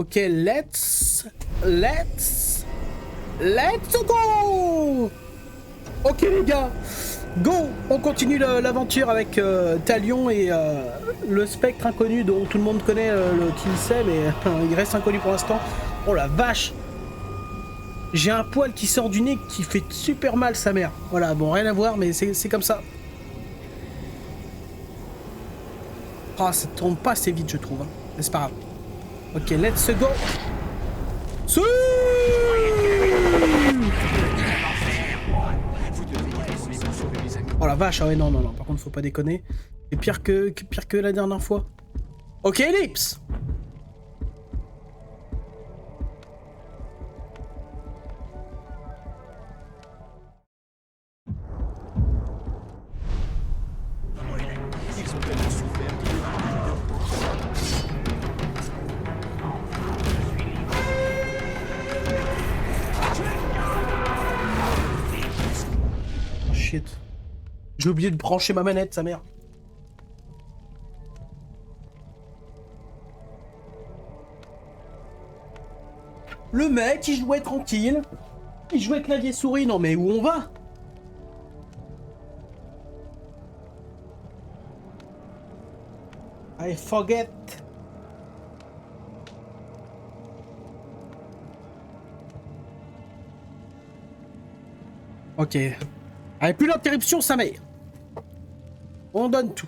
Ok, let's go. Ok les gars, go. On continue l'aventure avec Talion et le spectre inconnu dont tout le monde connaît qui le sait, mais il reste inconnu pour l'instant. Oh la vache. J'ai un poil qui sort du nez qui fait super mal sa mère. Voilà, bon rien à voir, mais c'est comme ça. Ah, ça tourne pas assez vite je trouve, hein. Mais c'est pas grave. Ok, let's go. Oh la vache, ah ouais non, par contre faut pas déconner. C'est pire que la dernière fois. Ok, Ellipse. J'ai oublié de brancher ma manette, sa mère. Le mec, il jouait tranquille. Il jouait clavier souris. Non mais où on va? I forget. Ok. Allez, plus d'interruption, sa mère. On donne tout.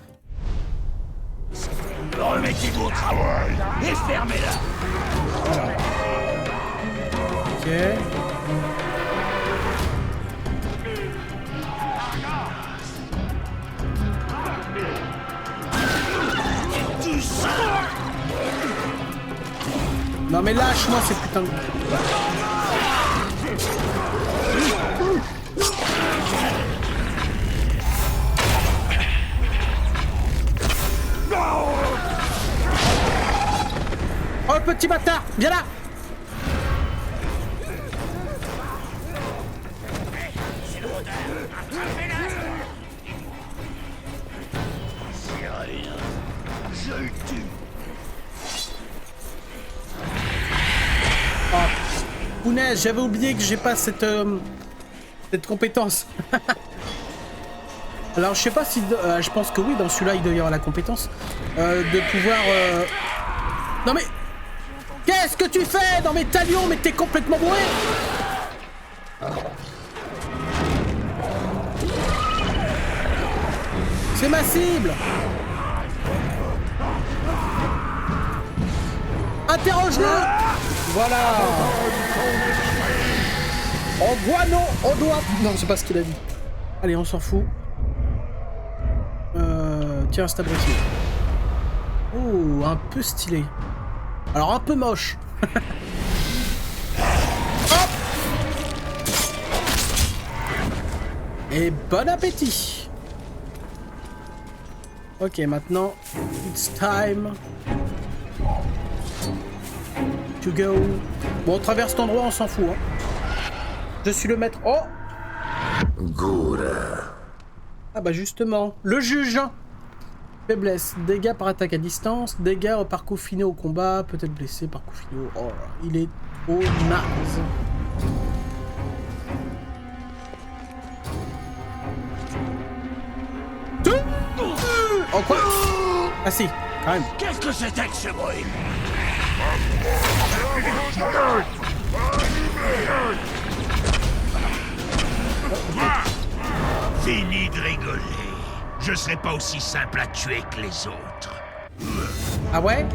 Remettez-vous au travail et fermez-la. Voilà. Ok. Non mais lâche-moi ces putains de... Oh petit bâtard, viens là. Je le tue. Oh, punaise, j'avais oublié que j'ai pas cette compétence. Alors je sais pas si... je pense que oui, dans celui-là il doit y avoir la compétence de pouvoir... Non mais... Qu'est-ce que tu fais dans mes talions? Mais t'es complètement bourré. C'est ma cible. Interroge-le. Voilà. On doit, non, on doit... Non, c'est pas ce qu'il a dit. Allez, on s'en fout. Tiens, c'est abruti. Oh, un peu stylé. Alors, un peu moche. Hop. Et bon appétit. Ok, maintenant, it's time to go. Bon, on traverse cet endroit, on s'en fout. Hein. Je suis le maître. Oh. Good. Ah bah justement, le juge. Faiblesse, dégâts par attaque à distance, dégâts par coup finé au combat, peut-être blessé par coup finé au... Oh, il est trop naze. Oh quoi? Ah si, quand même. Qu'est-ce que c'était que ce bruit? Fini de rigoler. Je serai pas aussi simple à tuer que les autres. Ah ouais?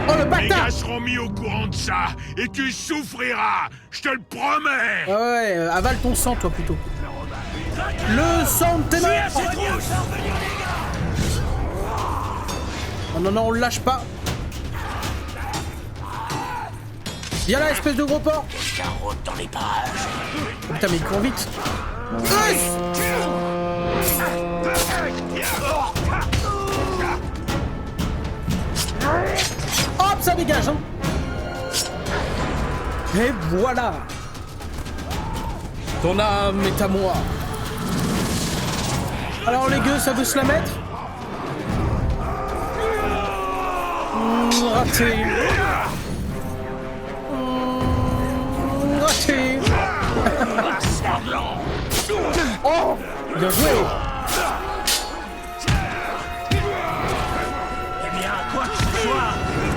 Oh le bâtard! Les gars seront mis au courant de ça et tu souffriras, je te le promets. Ah ouais, avale ton sang toi plutôt. Le sang de tes mains! Oh non, non, on le lâche pas. Viens là, espèce de gros porc. Dans les parages. Oh, putain, mais il court vite. Hop, ça dégage, hein. Et voilà. Ton âme est à moi. Alors les gueux, ça veut se la mettre? Raté. Raté. Oh, bien joué. Eh bien, quoi que ce soit,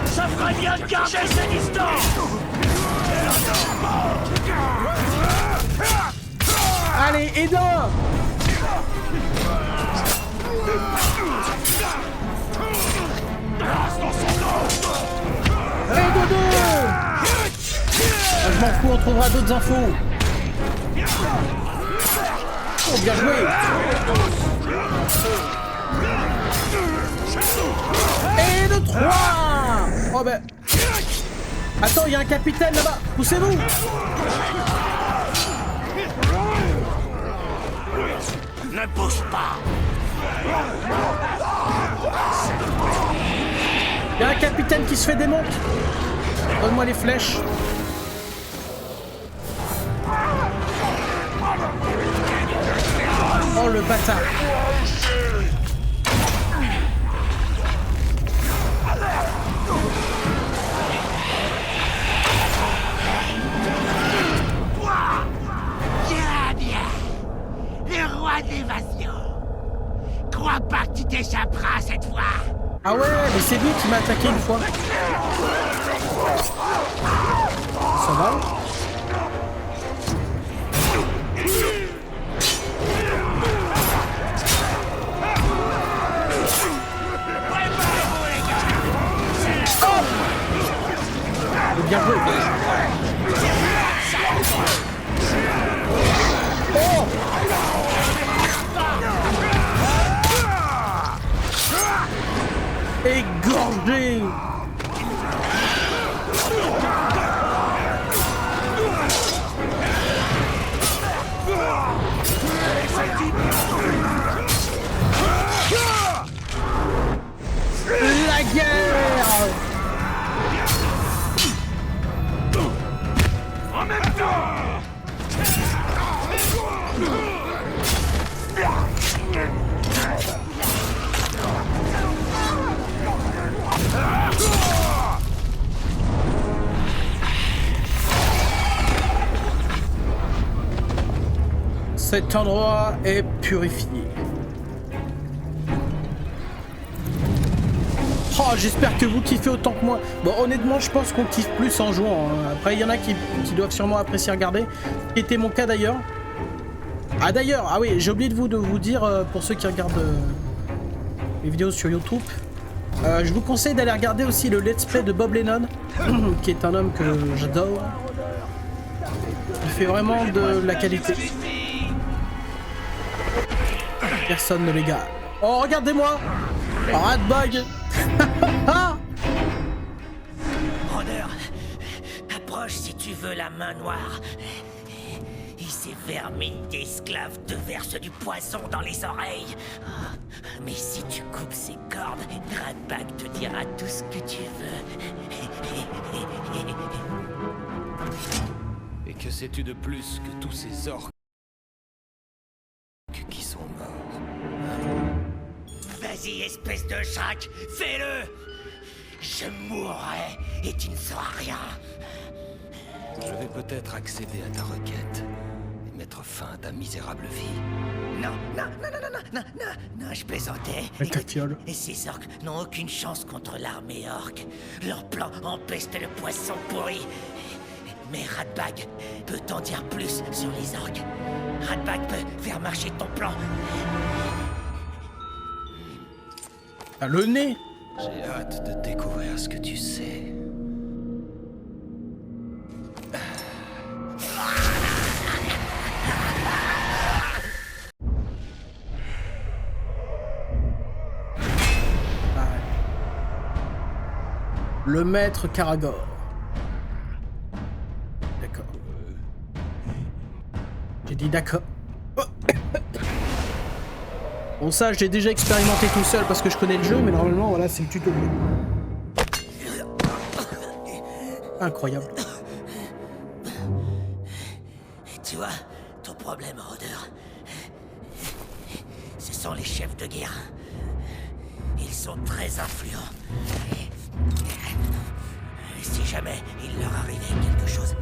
ça ferait bien de garder ses distances. Allez, aidant. Allez, dodo. Je m'en fous, on trouvera d'autres infos. Oh, bien joué. Et de 3. Oh ben... Attends, il y a un capitaine là-bas. Poussez-vous. Ne bouge pas. Il y a un capitaine qui se fait démonter. Donne-moi les flèches. Oh le bâtard. Crois pas que tu t'échapperas cette fois. Ah ouais, mais c'est lui qui m'a attaqué une fois. Ça va? Oh! Bien joué. Oh! Égorgé. La guerre. En même temps. Cet endroit est purifié. Oh, j'espère que vous kiffez autant que moi. Bon, honnêtement, je pense qu'on kiffe plus en jouant. Après, il y en a qui doivent sûrement apprécier regarder. Ce qui était mon cas d'ailleurs. Ah d'ailleurs, ah oui, j'ai oublié de vous dire, pour ceux qui regardent les vidéos sur YouTube, je vous conseille d'aller regarder aussi le let's play de Bob Lennon, qui est un homme que j'adore. Il fait vraiment de la qualité. Personne ne l'égale. Oh, regardez-moi! Ratbag! Rôdeur, approche si tu veux la main noire. Et ces vermines d'esclaves te versent du poison dans les oreilles. Mais si tu coupes ses cordes, Ratbag te dira tout ce que tu veux. Et que sais-tu de plus que tous ces orques qui sont morts? Vas-y, espèce de Shrek, fais-le! Je mourrai et tu ne sauras rien. Je vais peut-être accéder à ta requête et mettre fin à ta misérable vie. Non, non, non, non, non, non, non, non, je plaisantais. Mais ta fiole. Et ces orques n'ont aucune chance contre l'armée orque. Leur plan empeste le poisson pourri. Mais Ratbag peut t'en dire plus sur les orques. Ratbag peut faire marcher ton plan. Ah, le nez! J'ai hâte de découvrir ce que tu sais. Le maître Karagor. D'accord. J'ai dit d'accord. Bon, ça, j'ai déjà expérimenté tout seul parce que je connais le jeu, mais normalement, voilà, c'est le tuto. Incroyable. Tu vois, ton problème, rôdeur. Ce sont les chefs de guerre. Ils sont très influents. Si jamais il leur arrivait quelque chose,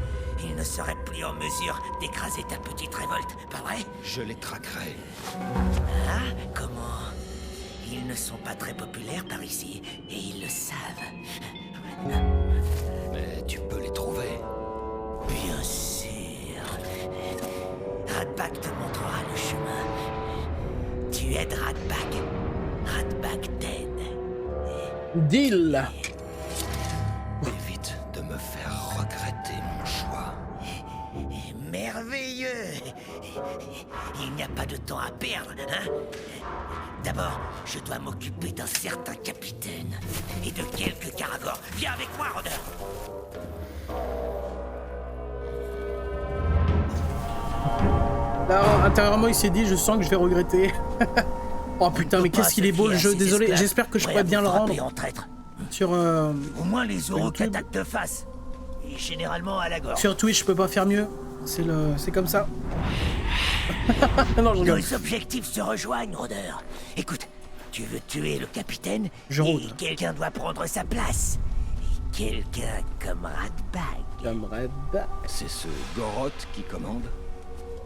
ils ne seraient plus en mesure d'écraser ta petite révolte, pas vrai? Je les traquerai. Ah, comment? Ils ne sont pas très populaires par ici, et ils le savent. Mais tu peux les trouver. Bien sûr. Radbag te montrera le chemin. Tu aides Radbag. Radbag t'aide. Deal. Évite de me faire regretter mon choix. Merveilleux. Il n'y a pas de temps à perdre, hein? D'abord, je dois m'occuper d'un certain capitaine et de quelques caragors. Viens avec moi, rôdeur. Là, intérieurement, il s'est dit, je sens que je vais regretter. Oh putain, mais qu'est-ce qu'il est beau le jeu. Désolé, j'espère que je pourrais bien le rendre sur Au moins les oraux YouTube. attaquent de face. Et généralement à la gorge. Sur Twitch. Je peux pas faire mieux. C'est comme ça. Non, je rigole. Nos objectifs se rejoignent, rôdeur. Écoute, tu veux tuer le capitaine Je rôde. et quelqu'un doit prendre sa place. Et quelqu'un comme Radbag. J'aimerais bien. C'est ce Goroth qui commande?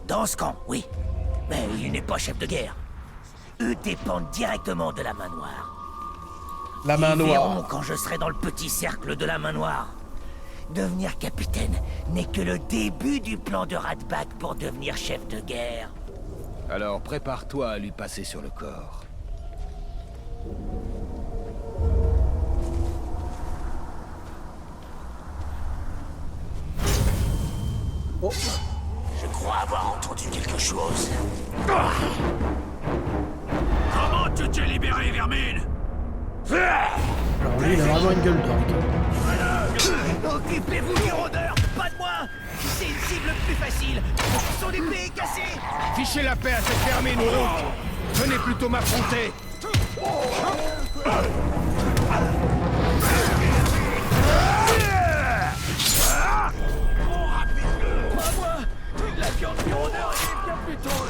Dans ce camp, oui. Mais il n'est pas chef de guerre. Eux dépendent directement de la main noire. La main Ils verront noire. quand je serai dans le petit cercle de la main noire. Devenir capitaine n'est que le début du plan de Radbag pour devenir chef de guerre. Alors prépare-toi à lui passer sur le corps. Oh. Je crois avoir entendu quelque chose. Comment tu t'es libéré, vermine? Alors lui, il a vraiment une gueule d'or. Occupez-vous du rôdeur, pas de moi. C'est une cible plus facile. Son épée est cassée. Fichez la paix à cette vermine, Uruk. Venez plutôt m'affronter. Pas moi. La viande du rôdeur est bien plus tôt.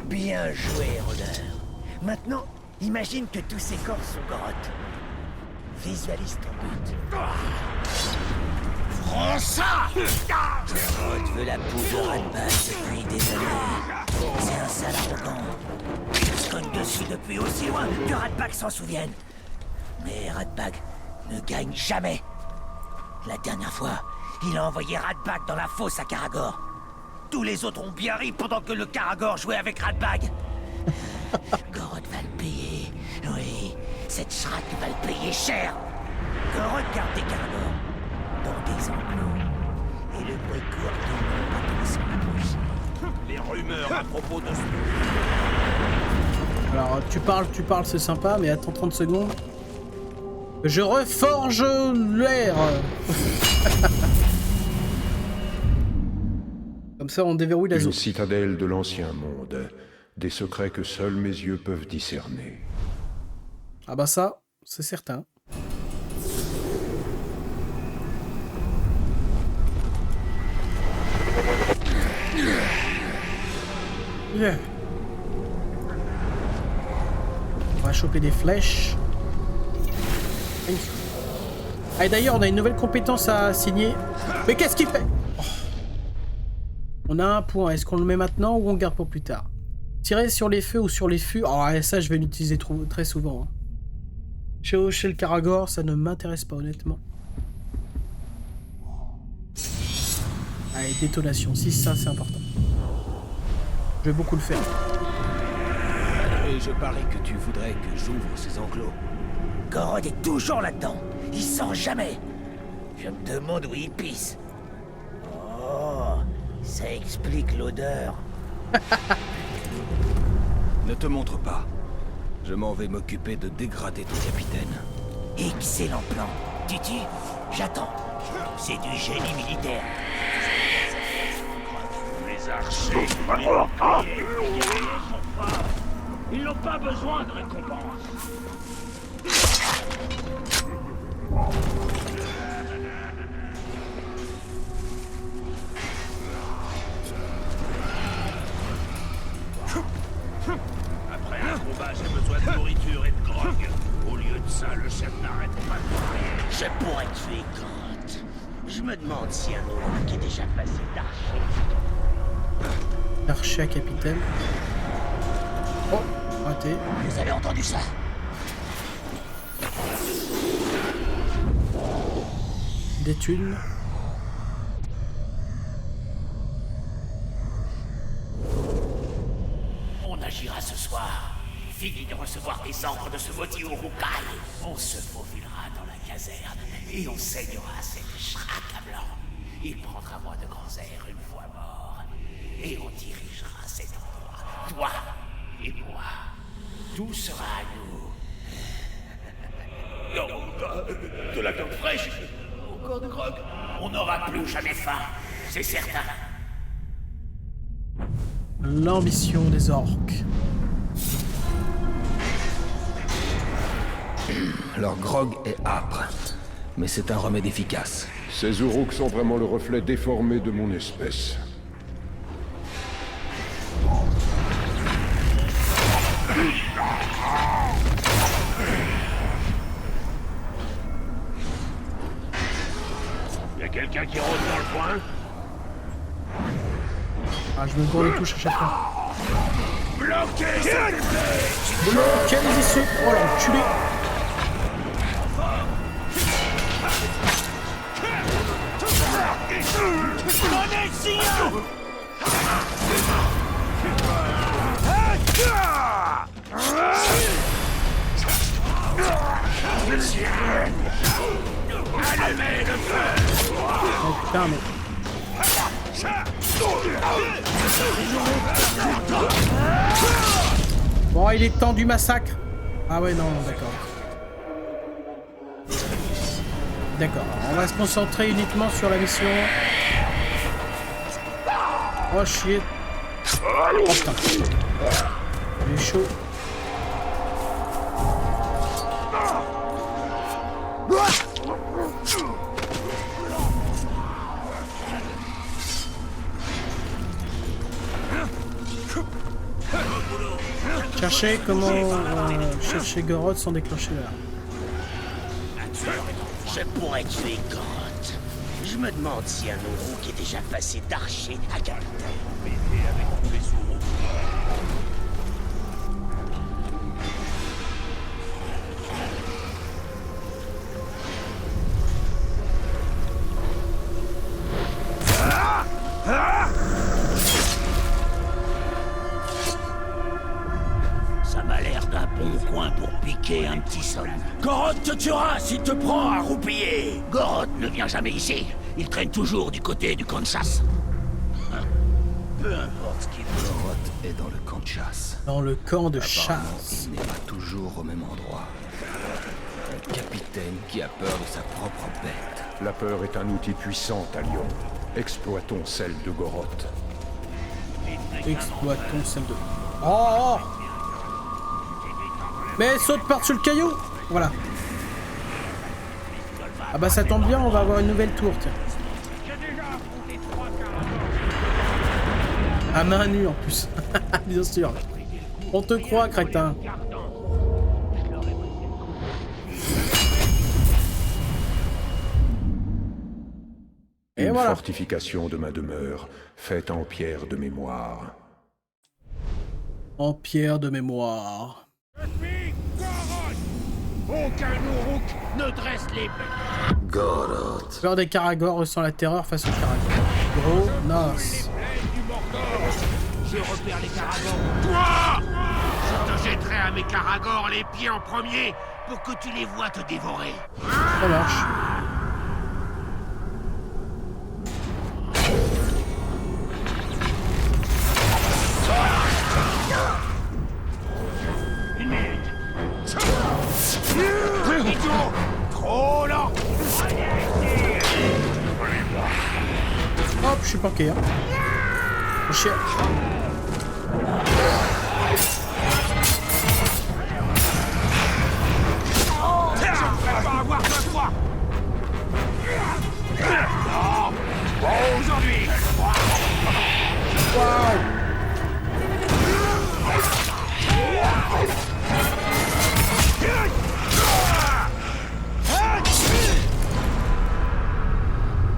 Bien joué, rôdeur. Maintenant, imagine que tous ces corps sont Goroth. Visualise ton but. Prends ça! Goroth veut la peau de Radbag depuis des années. C'est un sale arrogant. Il se cogne dessus depuis aussi loin que Radbag s'en souvienne. Mais Radbag ne gagne jamais. La dernière fois, il a envoyé Radbag dans la fosse à Karagor. Tous les autres ont bien ri pendant que le Karagor jouait avec Radbag. Goroth va le payer. Oui, cette schrack va le payer cher. Goroth garde des Karagor dans des enclos. Et le bruit court de nom va s'en approcher. Les rumeurs à propos de ce... Alors tu parles, c'est sympa, mais attends 30 secondes. Je reforge l'air. Comme ça, on déverrouille la Une zone. citadelle de l'ancien monde. Des secrets que seuls mes yeux peuvent discerner. Ah bah ça, c'est certain. Yeah. On va choper des flèches. Ah, et d'ailleurs, on a une nouvelle compétence à assigner. Mais qu'est-ce qu'il fait? Oh. On a un point. Est-ce qu'on le met maintenant ou on garde pour plus tard? Tirer sur les feux ou sur les fûts. Oh, ça, je vais l'utiliser très souvent. Hein. Chez le Karagor, ça ne m'intéresse pas, honnêtement. Allez, détonation. Si, ça, c'est important. Je vais beaucoup le faire. Et je parie que tu voudrais que j'ouvre ces enclos. Goroth est toujours là-dedans. Il sort jamais. Je me demande où il pisse. Oh, ça explique l'odeur. Ne te montre pas. Je m'en vais m'occuper de dégrader ton capitaine. Excellent plan. Titi, j'attends. C'est du génie militaire. Les archers, les boucliers, Ils n'ont pas besoin de récompense. Après un combat, j'ai besoin de nourriture et de drogue. Au lieu de ça, le chef n'arrête pas de parler. Je pourrais tuer Grotte. Je me demande si un autre qui est déjà passé d'archer. Archer à capitaine. Oh, raté. Vous avez entendu ça? Des thunes. On agira ce soir. Fini de recevoir des ordres de ce maudit Urukai. On se faufilera dans la caserne et on saignera cette Shraka blanc. Il prendra moins de grands airs une fois mort. Et on dirigera cet endroit. Toi et moi. Tout sera à nous. De la viande fraîche. Encore de grog. On n'aura plus jamais faim. C'est certain. L'ambition des orques. Leur grog est âpre, mais c'est un remède efficace. Ces Uruks sont vraiment le reflet déformé de mon espèce. Y a quelqu'un qui rôde dans le coin? Ah, je me gourre les touches à chaque fois. Bloquez, s'il te plaît! Bloquez-les ceux. Oh l'enculé. Donnez le signal! Allumez le feu! Oh putain, mais. Bon, il est temps du massacre. Ah ouais, non, d'accord. D'accord, on va se concentrer uniquement sur la mission. Oh chier. Oh putain. Il est chaud. Chercher comment chercher Goroth sans déclencher là. Je pourrais tuer Grotte. Je me demande si un Uruk est déjà passé d'archer à capitaine. Ça m'a l'air d'un bon coin pour piquer un petit somme. Goroth te tuera s'il te prend à roupiller. Goroth ne vient jamais ici. Il traîne toujours du côté du camp de chasse. Peu importe ce qu'il fait. Goroth est dans le camp de chasse. Dans le camp de Apparemment, chasse. il n'est pas toujours au même endroit. Un capitaine qui a peur de sa propre bête. La peur est un outil puissant, Talion. Exploitons celle de Goroth. Exploitons celle de... Oh, oh. Mais saute par-dessus le caillou. Voilà. Ah bah ça tombe bien, on va avoir une nouvelle tour, tiens. À main nue en plus. Bien sûr. On te croit, crétin. Et Une voilà. fortification de ma demeure, faite en pierre de mémoire. En pierre de mémoire. Aucun Uruk ne dresse les bêtes. Goroth. Peur des Karagors ressent la terreur face aux Karagors. Gros nos. Du Mordor. Je repère les Karagors. Toi! Je te jetterai à mes Karagors les pieds en premier pour que tu les vois te dévorer. Ça marche. Une minute. Idiot! Trop lent! Hop, je suis planqué. Hein. Oh, chien. voir de toi. Non. Bon, aujourd'hui.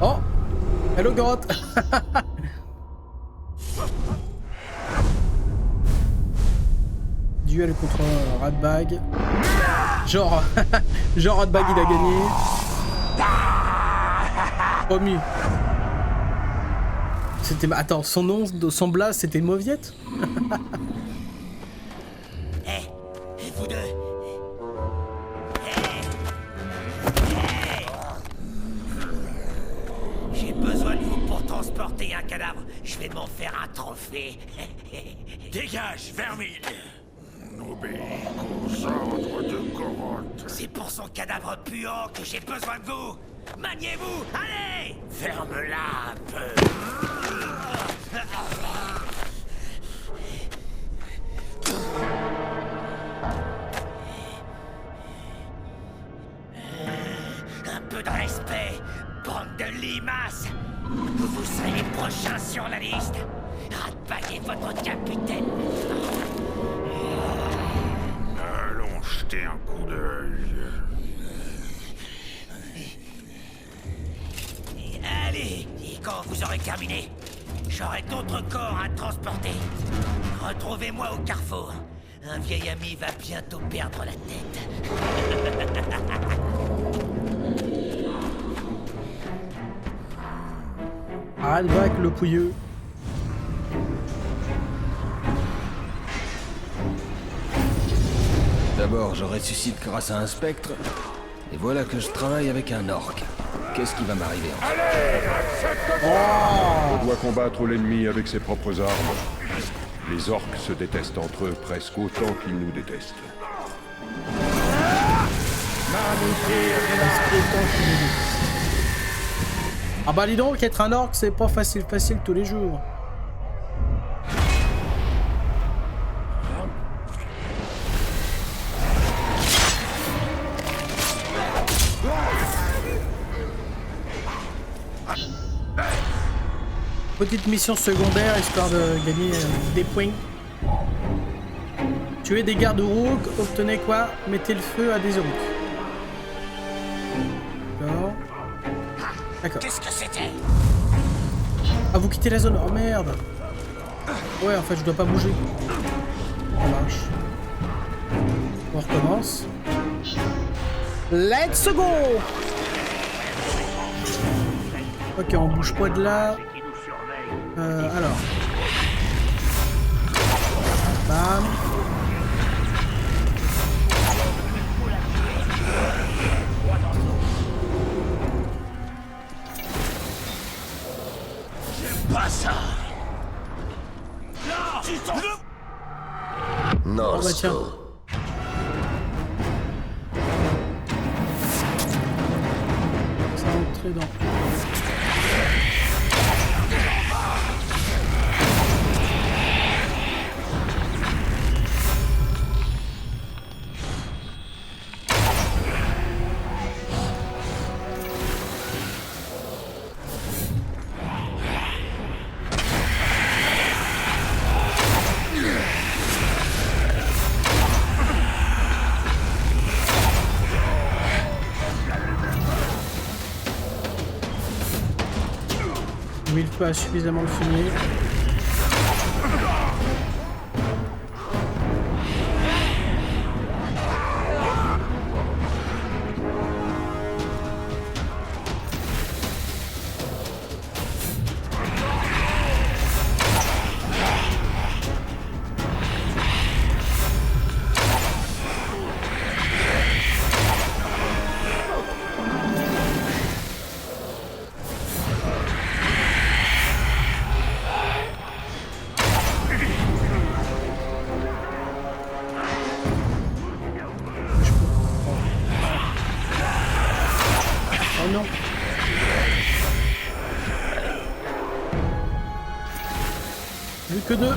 Oh, hello Grotte. Duel contre Ratbag. Genre, genre Ratbag il a gagné. Promu. C'était... Attends, son nom, son blaze, c'était Mauviette. Hé, vous deux. J'ai besoin de vous pour transporter un cadavre. Je vais m'en faire un trophée. Dégage, vermine. N'obéis qu'aux ordres de Goroth. C'est pour son cadavre puant que j'ai besoin de vous. Maniez-vous, allez! Ferme-la un peu. Un peu de respect, bande de limaces. Vous serez les prochains sur la liste. Ratbag est votre capitaine. Allons jeter un coup d'œil. Allez, et quand vous aurez terminé, j'aurai d'autres corps à transporter. Retrouvez-moi au carrefour. Un vieil ami va bientôt perdre la tête. Ratbag le pouilleux. D'abord, je ressuscite grâce à un spectre, et voilà que je travaille avec un orc. Qu'est-ce qui va m'arriver ensuite? On doit combattre l'ennemi avec ses propres armes. Les orques se détestent entre eux presque autant qu'ils nous détestent. Ah bah dis donc, être un orc c'est pas facile tous les jours. Petite mission secondaire histoire de gagner des points. Tuez des gardes rouges, obtenez quoi? Mettez le feu à des orques. D'accord. D'accord. Qu'est-ce que c'était? Ah, vous quittez la zone. Oh merde. Ouais, en fait, je dois pas bouger. Ça marche. On recommence. Let's go. Ok, on bouge pas de là. Alors. Bam. Pas ça. Non, Oh bah tiens. Ça va entrer dans... Mais il peut suffisamment le fumier. Oh non. Plus que deux.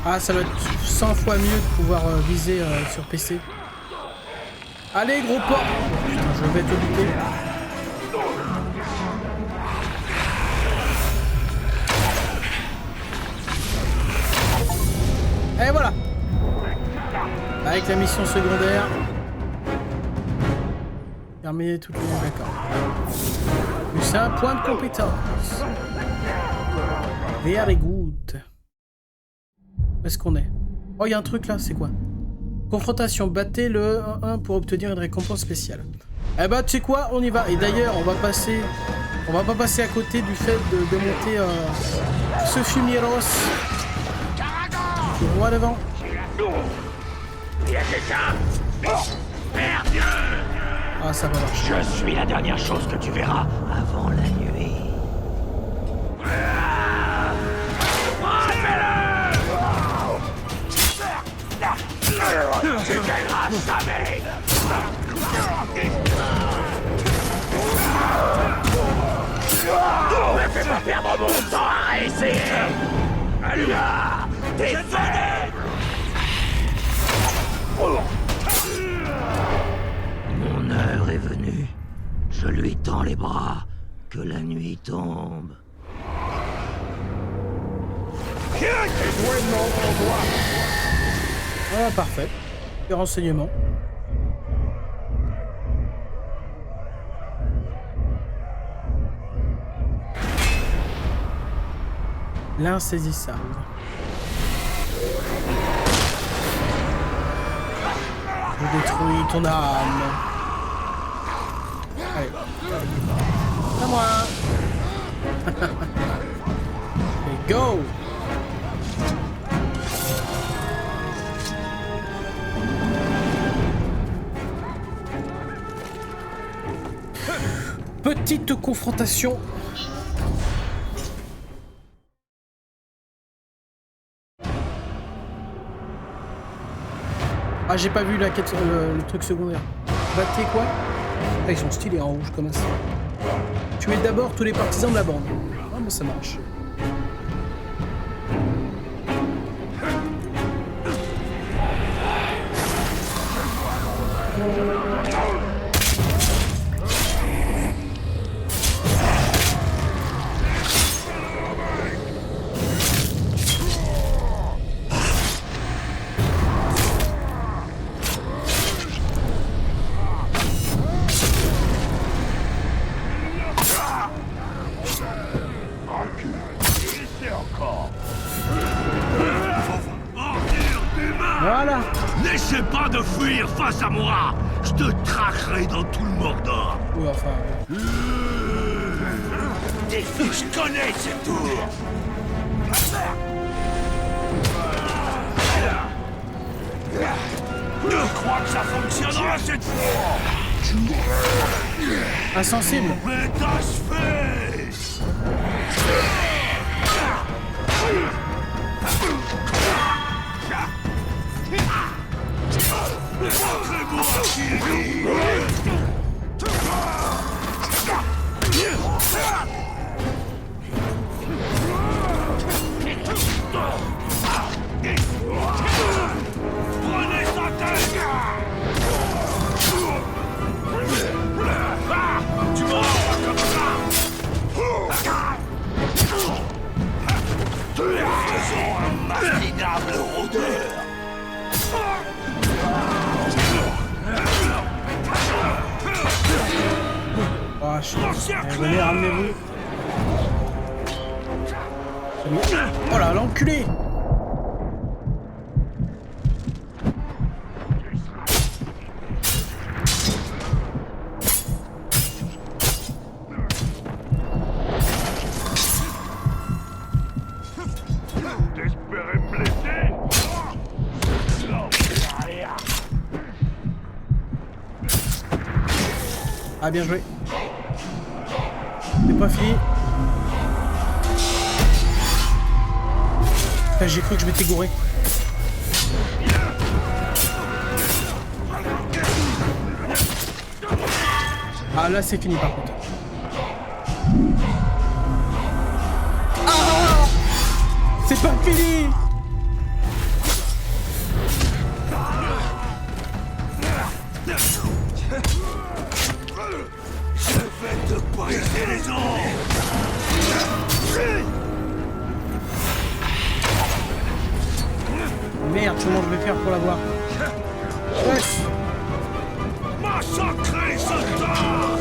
Ah, ça va être 100 fois mieux de pouvoir viser sur PC. Allez, gros porc. Putain, je vais te buter. Et voilà. Avec la mission secondaire. Terminer toutes les... D'accord. Mais c'est un point de compétence. Very good. Où est-ce qu'on est? Oh, il y a un truc là, c'est quoi? Confrontation, battez le 1 pour obtenir une récompense spéciale. Eh bah, tu sais quoi? On y va. Et d'ailleurs, on va pas passer à côté du fait de monter ce fumier Ross. Roi devant. Il y a quelqu'un. Merde. Ah, ça va marcher. Je suis la dernière chose que tu verras avant la nuit. Tu gagneras jamais. Ne fais pas perdre mon temps à essayer. Allume-la. T'es fait. Mon heure est venue. Je lui tends les bras. Que la nuit tombe. Ah, parfait. Les renseignements. L'insaisissable. Je détruis ton âme. Allez. À moi. Et go. Petite confrontation. Ah, j'ai pas vu la quête, le truc secondaire. Battez quoi? Ah, ils sont stylés en rouge comme ça. Tuez d'abord tous les partisans de la bande. Ah, bon, ça marche. Voilà. N'essaie pas de fuir face à moi. Je te traquerai dans tout le Mordor. Oui, enfin... Je connais ce tour. Je crois que ça fonctionnera cette fois. Insensible. Face. Montrez-moi qui est. Prenez sa tête. Tu m'auras pas comme ça. Faisons un mastigable rôdeur. Oh, venez, ramenez-vous. Oh là, l'enculé. T'espérais me blesser? Ah, bien joué. C'est pas fini. J'ai cru que je m'étais gouré. Ah, là c'est fini par contre. Ah, c'est pas fini. Je vais te briser les os. Merde, comment je vais faire pour l'avoir? Yes. Massacrez Satan!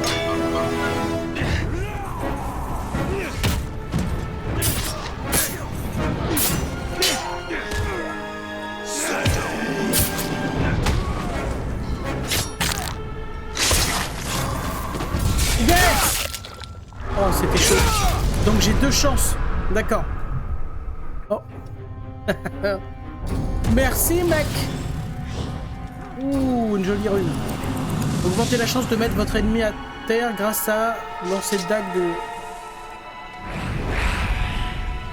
Yes! Oh, c'était chaud. Donc j'ai 2 chances. D'accord. Oh. Merci, mec. Ouh, une jolie rune. Augmentez la chance de mettre votre ennemi à terre grâce à lancer de dague de...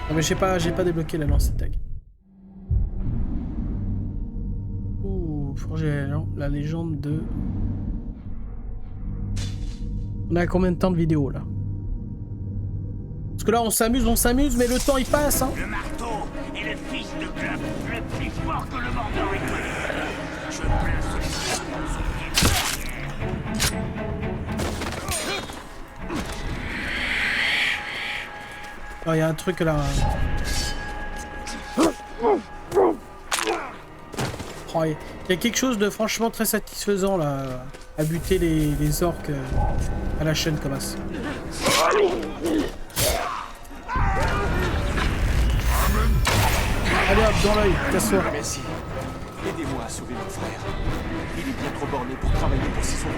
Non mais j'ai pas débloqué la lancée de dague. Ouh, forger la légende de... On a combien de temps de vidéo là? Parce que là on s'amuse, mais le temps il passe hein. Le marteau est le fils de Club, le plus fort que le Mordor ait connu. Je plains celui-ci pour son pied. Oh, il y a un truc là. Oh, il y a quelque chose de franchement très satisfaisant là, à buter les orques à la chaîne comme ça. Allez hop, dans l'œil, casse-toi. Merci. Aidez-moi à sauver mon frère. Il est bien trop borné pour travailler pour ses sauvages.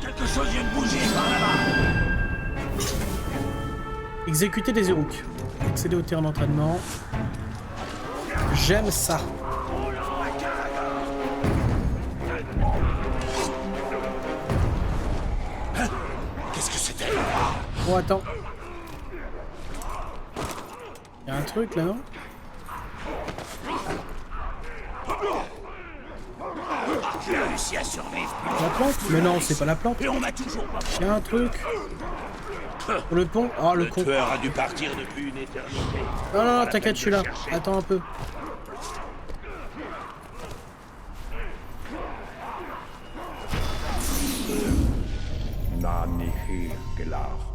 Quelque chose vient de bouger par là-bas. Exécuter des Uruk. Accéder au terrain d'entraînement. J'aime ça. Qu'est-ce que c'était? Oh, attends. Il y a un truc là, non? J'ai réussi à survivre. La plante? Mais non, c'est pas la plante. Et on m'a toujours pas. Il y a un truc. Sur le pont? Oh, le con. Le tueur a dû partir depuis une éternité. Non, non, non, t'inquiète, je suis là. Attends un peu.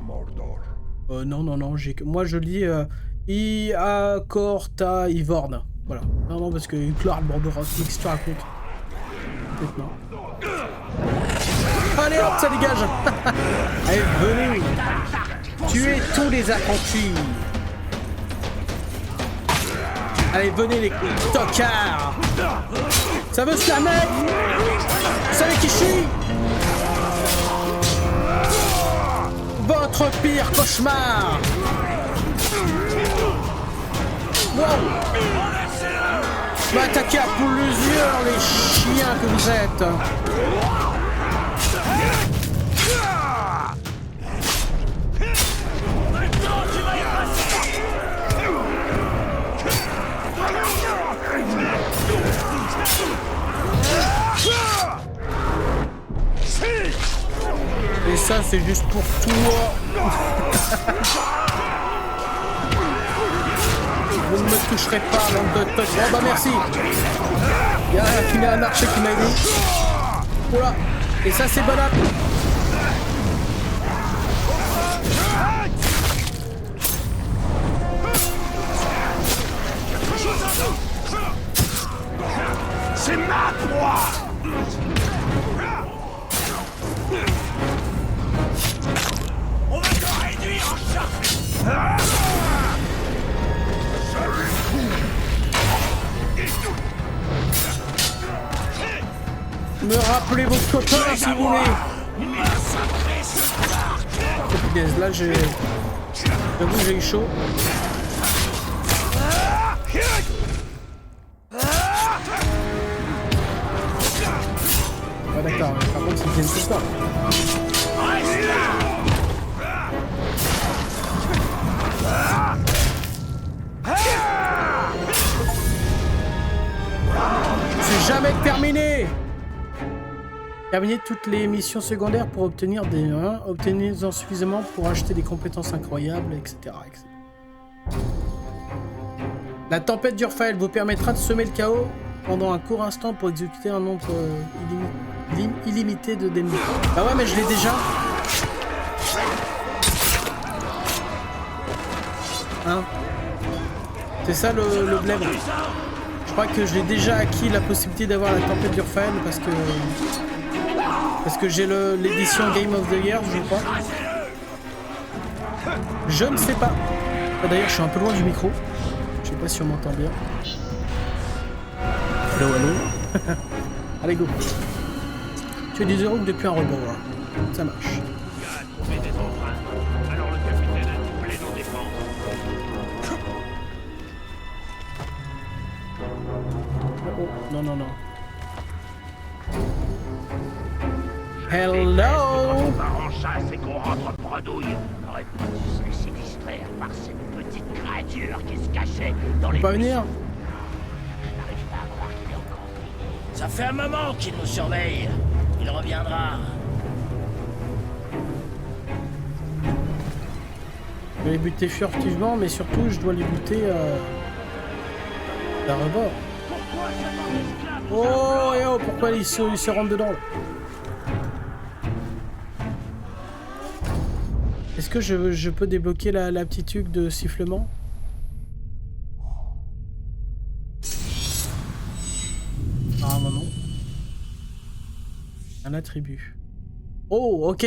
Mordor. Non, non, non, moi je lis Iakorta Ivorn. Voilà. Non, non, parce que Klar Mordor, qu'est-ce que tu racontes? Peut-être non. Allez hop, ça dégage. Allez, venez. Tuez tous les apprentis. Allez, venez les tocards. Ça veut se faire mettre. Vous savez qui je suis? Votre pire cauchemar. Wow. M'attaquer à plusieurs, les chiens que vous êtes. Et ça, c'est juste pour toi. Vous ne me toucherez pas, bande de tocs. Oh bah merci. Il y a un archer qui m'a aidé. Voilà. Et ça, c'est bon. C'est ma proie. On va te réduire en chat. Me rappelez vos copains si vous voulez. Oh punaise, là j'ai... J'avoue j'ai eu chaud. Ah d'accord, par contre c'est une histoire. C'est jamais terminé. Terminer toutes les missions secondaires pour obtenir des... obtenez-en suffisamment pour acheter des compétences incroyables, etc. etc. La tempête d'Urfael vous permettra de semer le chaos pendant un court instant pour exécuter un nombre illimité d'ennemis. Bah ouais, mais je l'ai déjà. Hein? C'est ça le blême. Je crois que je l'ai déjà acquis la possibilité d'avoir la tempête d'Urfael parce que j'ai l'édition Game of the Year, je crois. Je ne sais pas. Ah, d'ailleurs, je suis un peu loin du micro. Je sais pas si on m'entend bien. Allô, allô. Allez, go. Tu es des euros depuis un rebord. Là. Ça marche. Il a trouvé des empreintes. Alors le capitaine a doublé nos défenses. Oh, non, non, non. Hello. Hello. On part en chasse et qu'on rentre bredouille. On aurait pas dû se laisser distraire par cette petite créature qui se cachait dans les... Pas venir. J'arrive pas à croire qu'il est encore pris. Ça fait un moment qu'il nous surveille. Il reviendra. Je vais les buter furtivement, mais surtout, je dois les buter d'un rebord. Oh, et oh, pourquoi il se rentre dedans là? Est-ce que je peux débloquer la petite huque de sifflement? Ah, non. Un attribut. Oh, ok.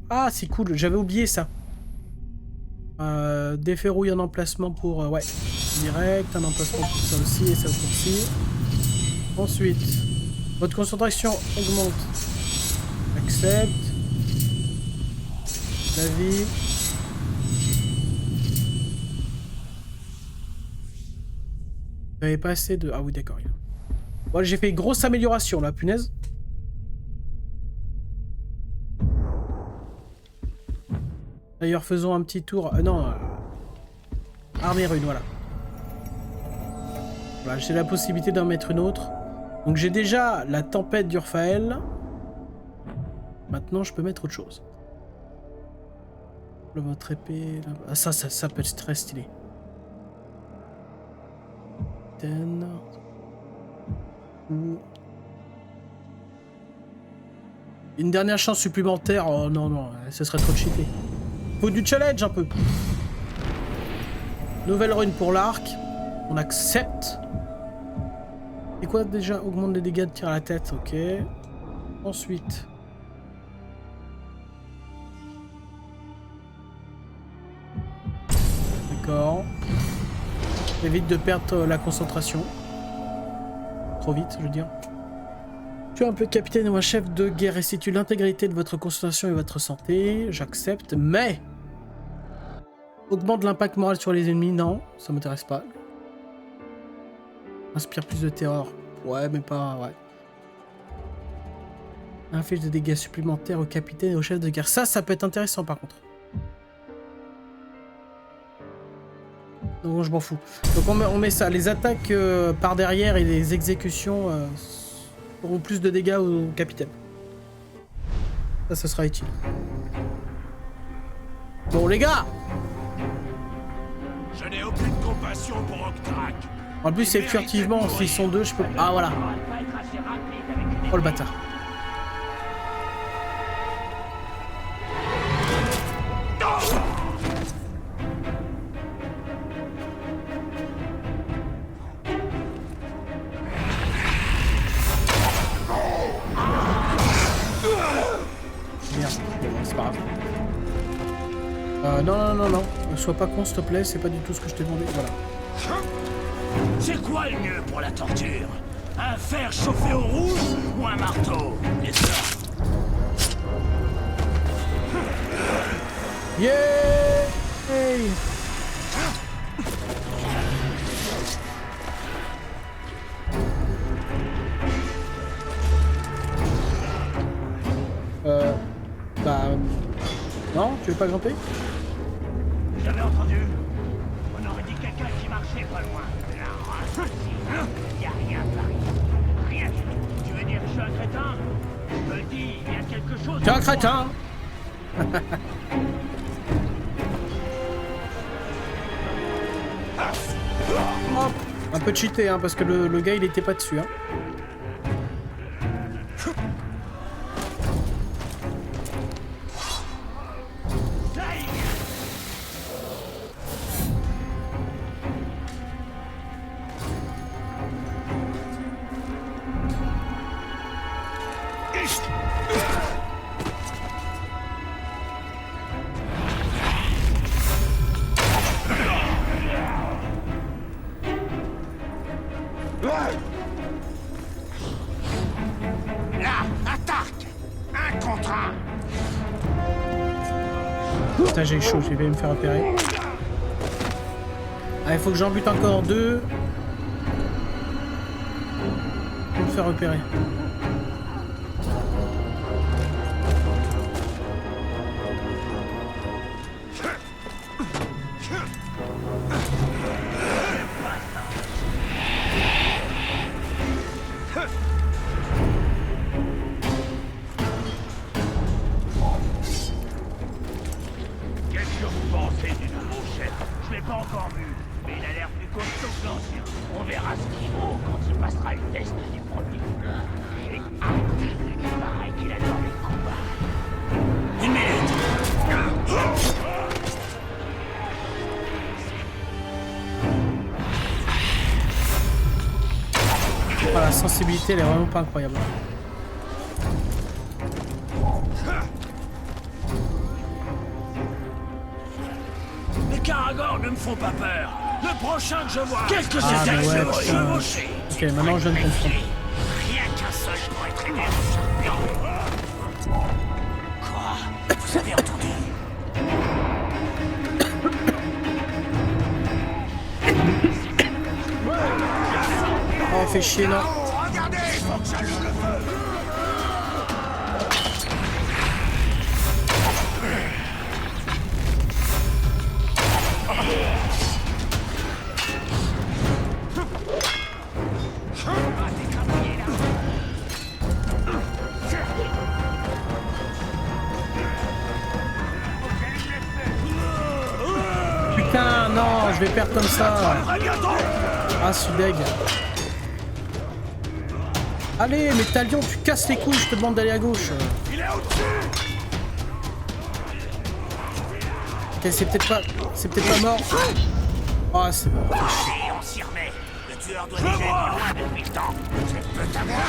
Ah, c'est cool, j'avais oublié ça. Déverrouille un emplacement pour... ouais, direct, un emplacement pour ça aussi et ça aussi. Ensuite, votre concentration augmente. Accepte. La vie. J'avais pas assez de... Ah oui, d'accord. Bon, j'ai fait une grosse amélioration là, punaise. D'ailleurs, faisons un petit tour... non, armée rune, voilà. Voilà, j'ai la possibilité d'en mettre une autre. Donc j'ai déjà la tempête d'Urfael. Maintenant, je peux mettre autre chose. Votre épée... Là... Ah, ça peut être très stylé. Une dernière chance supplémentaire. Oh non, non, ce serait trop cheaté. Faut du challenge un peu. Nouvelle rune pour l'arc. On accepte. Et quoi déjà? Augmente les dégâts de tir à la tête, ok. Ensuite. D'accord. Évite de perdre la concentration. Trop vite, je veux dire. Tu es un peu capitaine ou un chef de guerre. Restitue l'intégrité de votre concentration et votre santé. J'accepte, mais... Augmente l'impact moral sur les ennemis. Non, ça m'intéresse pas. Inspire plus de terreur. Ouais, mais pas... Ouais. Inflige des dégâts supplémentaires au capitaine et au chef de guerre. Ça peut être intéressant par contre. Donc je m'en fous. Donc on met ça. Les attaques par derrière et les exécutions auront plus de dégâts au capitaine. Ça sera utile. Bon les gars! Je n'ai aucune compassion pour Octrac. En plus c'est furtivement, s'ils sont deux, je peux... Ah voilà. Oh le bâtard. Non. Sois pas con, s'il te plaît, c'est pas du tout ce que je t'ai demandé. Voilà. C'est quoi le mieux pour la torture? Un fer chauffé au rouge ou un marteau? Les deux. Yeah! Hey! Non, tu veux pas grimper? J'avais entendu. On aurait dit quelqu'un qui marchait pas loin. Là, y a rien par ici. Rien du tout. Tu veux dire que je suis un crétin? Je peux le dit, il y a quelque chose... T'es un crétin. Hop. Un peu cheaté, hein, parce que le gars, il était pas dessus. Hein. Là, attaque! Un contre un! Putain, j'ai chaud, je vais me faire repérer. Ah, il faut que j'en bute encore 2. Pour me faire repérer. Qu'est-ce que vous pensez du nouveau chef? Je l'ai pas encore vu, mais il a l'air plus costaud que l'ancien. On verra ce qu'il vaut quand il passera le test du premier. J'ai hâte. Il paraît qu'il adore les combats. Une minute. Ah, la sensibilité, elle est vraiment pas incroyable. Les Caragors ne me font pas peur. Le prochain que je vois... Qu'est-ce que Ah, c'était mais ouais, ce putain. chevauché? Ok, maintenant je viens de comprendre. Rien qu'un seul pourrait traîner le champion. Quoi? Vous avez entendu? Oh, fait chier, non. Regardez, faut que j'allume le feu! Putain, non, je vais perdre comme ça. Ah, je suis deg. Allez, mais Talion, tu casses les couilles, je te demande d'aller à gauche. Il est au-dessus! Ok, c'est peut-être pas mort. Ah, c'est mort. Allez, on s'y remet. Le tueur doit déjà être loin depuis le temps. Je peux t'avoir.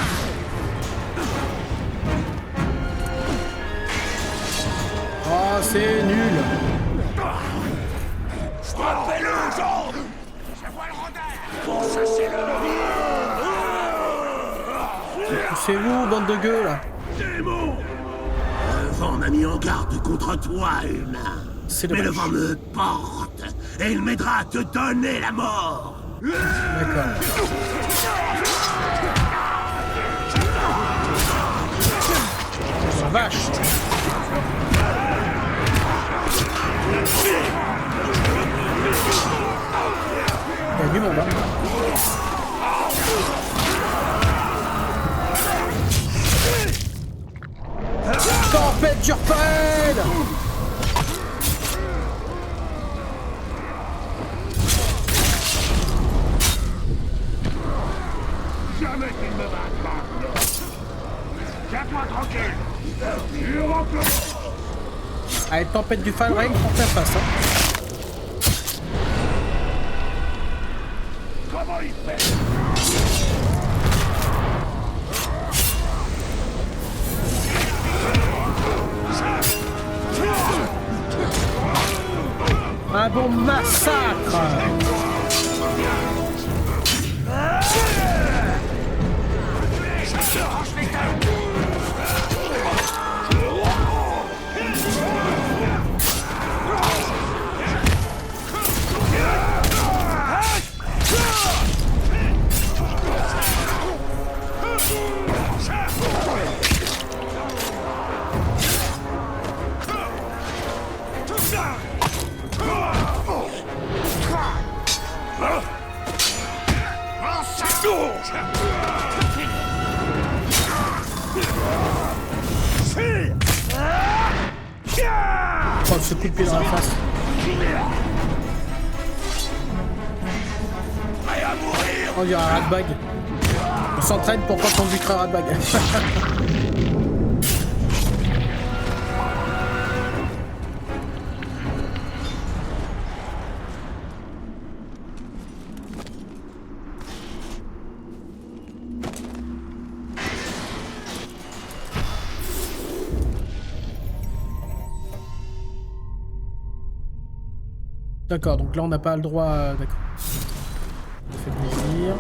Oh, c'est nul. Frappez-le, genre! Je vois le rodin! Chassez-le! Poussez-vous, bande de gueux, là. Démon! Le vent m'a mis en garde contre toi, humain. C'est Mais le dommage. vent me porte, et il m'aidera à te donner la mort! D'accord. Oh, vache. Il y a du monde, hein. Tempête d'Urpael! Jamais qu'il me batte pas! Tiens-toi tranquille! Allez, tempête du Falreng pour faire face, hein. Comment il fait? Un bon massacre! ce coup de pied dans la face. On dirait un ratbag. On s'entraîne pour quand on butera un ratbag. D'accord, donc là on n'a pas le droit. D'accord. Ça fait plaisir.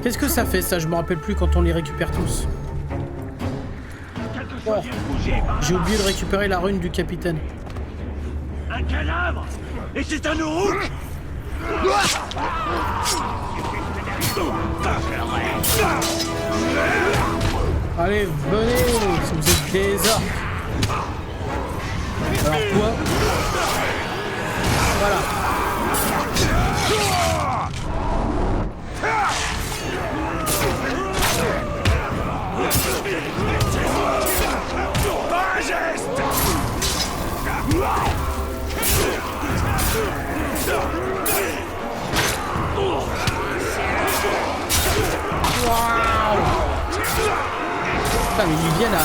Qu'est-ce que ça fait ça? Je me rappelle plus quand on les récupère tous. Oh. J'ai oublié de récupérer la rune du capitaine. Un cadavre. Et c'est un Uruk. Allez, venez, si vous êtes des orques. Alors toi, voilà. Pas un geste. Waouh! Putain, mais ils viennent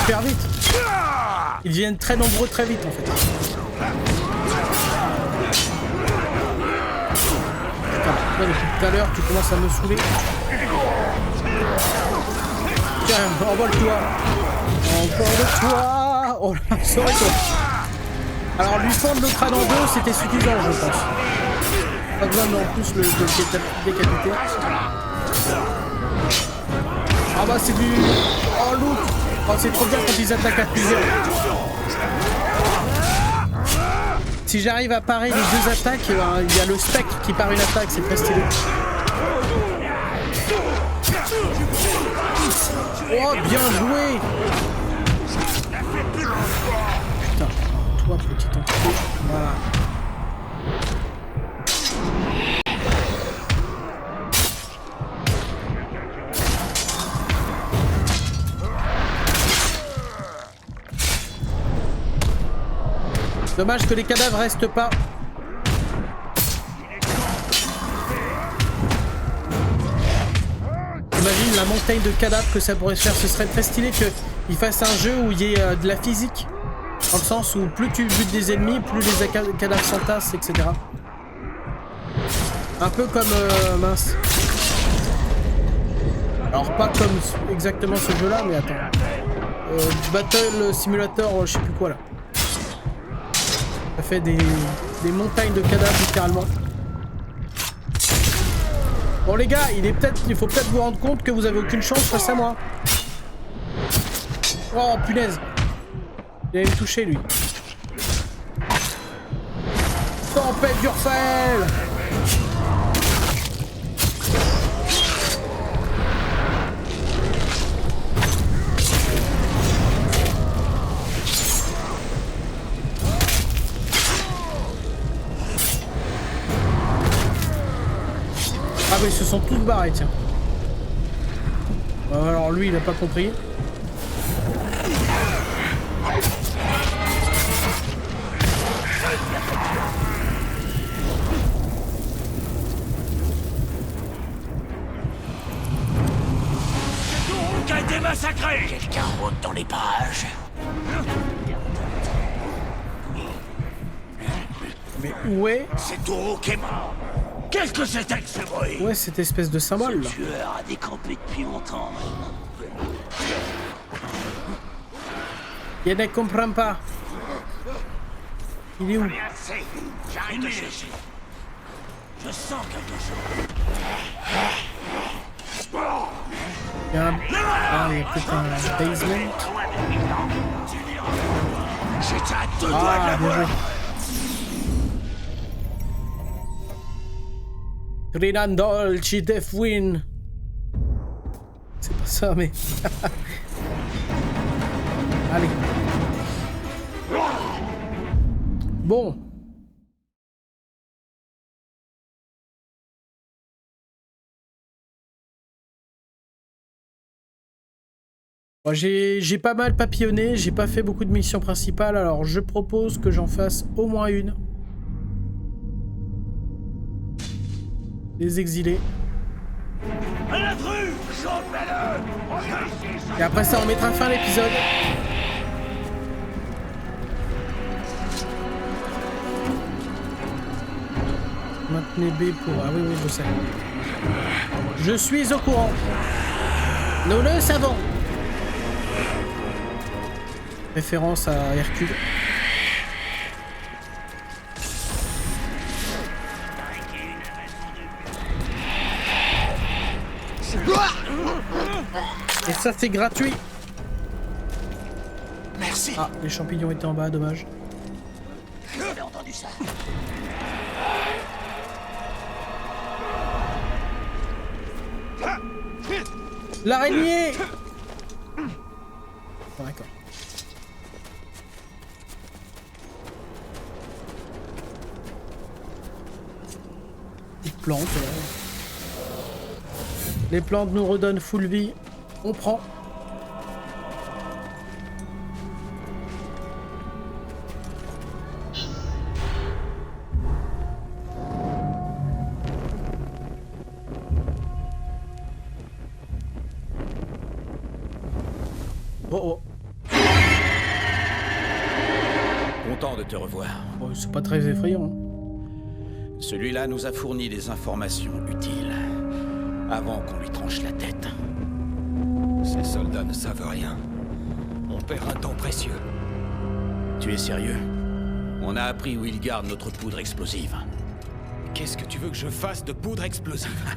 super vite. Ils viennent très nombreux très vite en fait. Putain, là, depuis tout à l'heure, tu commences à me saouler. Tiens, envole-toi. Envole-toi. Oh là, c'est vrai que... Alors lui fendre le crâne en deux, c'était suffisant, je pense. Pas besoin en plus le décapiter. Ah bah c'est du... Oh look. Oh c'est trop bien quand ils attaquent à plusieurs. Si j'arrive à parer les deux attaques, il y a le spectre qui part une attaque, c'est très stylé. Oh bien joué. Putain, toi petit enculé. Voilà. Dommage que les cadavres restent pas. Imagine la montagne de cadavres que ça pourrait faire. Ce serait très stylé qu'ils fassent un jeu où il y ait de la physique. Dans le sens où plus tu butes des ennemis, plus les cadavres s'entassent, etc. Un peu comme... mince. Alors pas comme exactement ce jeu là, mais attends. Battle Simulator, je sais plus quoi là. Ça fait des montagnes de cadavres littéralement. Bon les gars, il faut peut-être vous rendre compte que vous avez aucune chance face à moi. Oh punaise. Il allait me toucher lui. Tempête d'Urfel. Ah mais ils se sont tous barrés, tiens. Alors lui il a pas compris. Qui a été massacré. Quelqu'un rôde dans les parages. Mais où est... C'est Uruk est mort. Qu'est-ce que c'était que ce bruit? Où est cette espèce de symbole là? Le tueur a décampé depuis longtemps maintenant. Il ne comprend pas. Il est où? Assez. J'arrête de chercher. Je sens quelque chose. Il y a un... Ah, il y a peut-être un basement. J'étais à deux doigts de Ah, la bien joué. voir. Grinandolci Deathwin. C'est pas ça, mais... Allez. Bon. Bon, j'ai pas mal papillonné, j'ai pas fait beaucoup de missions principales, alors je propose que j'en fasse au moins une. Les exilés. Et après ça, on mettra fin à l'épisode. Maintenez B pour... Ah oui, oui, je sais. Je suis au courant. Nous le savons. Référence à Hercule. Et ça, c'est gratuit. Merci. Ah, les champignons étaient en bas, dommage. J'avais entendu ça. L'araignée. Bon, d'accord. Petite plante. Les plantes nous redonnent full vie. On prend. Oh oh. Content de te revoir. Bon, c'est pas très effrayant. Celui-là nous a fourni des informations utiles avant qu'on lui tranche la tête. Ces soldats ne savent rien. On perd un temps précieux. Tu es sérieux? On a appris où il garde notre poudre explosive. Qu'est-ce que tu veux que je fasse de poudre explosive?